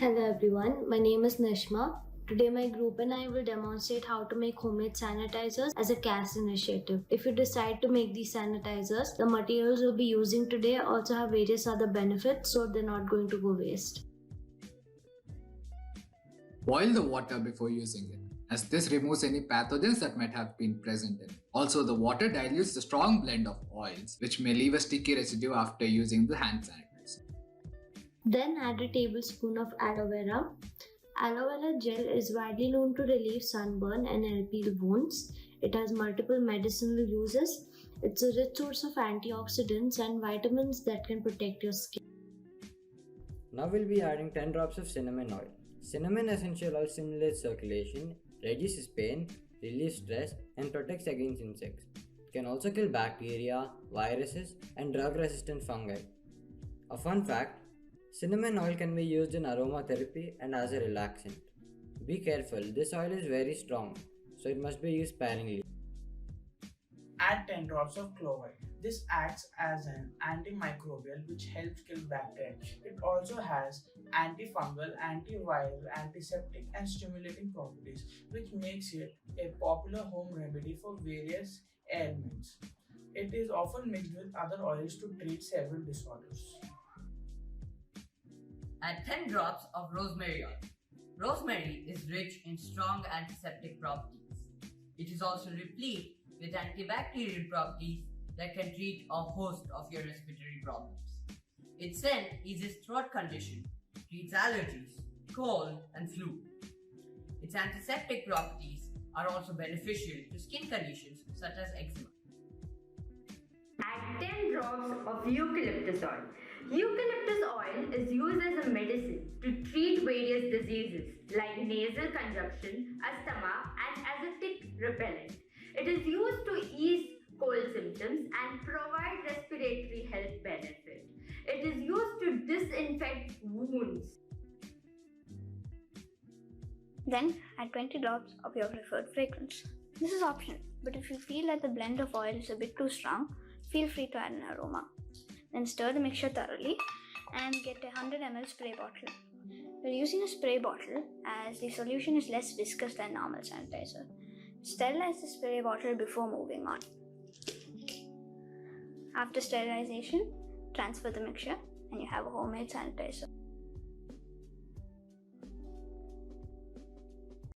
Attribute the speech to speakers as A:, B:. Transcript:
A: Hello everyone, my name is Nishma. Today my group and I will demonstrate how to make homemade sanitizers as a CAS initiative. If you decide to make these sanitizers, the materials we'll be using today also have various other benefits, so they're not going to go waste.
B: Boil the water before using it, as this removes any pathogens that might have been present in it. Also, the water dilutes the strong blend of oils, which may leave a sticky residue after using the hand sanitizer.
A: Then add a tablespoon of aloe vera. Aloe vera gel is widely known to relieve sunburn and help heal wounds. It has multiple medicinal uses. It's a rich source of antioxidants and vitamins that can protect your skin.
C: Now we'll be adding 10 drops of cinnamon oil. Cinnamon essential oil stimulates circulation, reduces pain, relieves stress, and protects against insects. It can also kill bacteria, viruses, and drug-resistant fungi. A fun fact, cinnamon oil can be used in aromatherapy and as a relaxant. Be careful, this oil is very strong, so it must be used sparingly.
D: Add 10 drops of clove oil. This acts as an antimicrobial which helps kill bacteria. It also has antifungal, antiviral, antiseptic and stimulating properties, which makes it a popular home remedy for various ailments. It is often mixed with other oils to treat several disorders.
E: Add 10 drops of rosemary oil. Rosemary is rich in strong antiseptic properties. It is also replete with antibacterial properties that can treat a host of your respiratory problems. Its scent eases throat condition, treats allergies, cold, and flu. Its antiseptic properties are also beneficial to skin conditions such as eczema.
F: Add 10 drops of eucalyptus oil. Eucalyptus oil is used as a medicine to treat various diseases like nasal congestion, asthma, and as a tick repellent. It is used to ease cold symptoms and provide respiratory health benefit. It is used to disinfect wounds.
G: Then add 20 drops of your preferred fragrance. This is optional, but if you feel that the blend of oil is a bit too strong, feel free to add an aroma. Then stir the mixture thoroughly and get a 100 ml spray bottle. We're using a spray bottle as the solution is less viscous than normal sanitizer. Sterilize the spray bottle before moving on. After sterilization, transfer the mixture and you have a homemade sanitizer.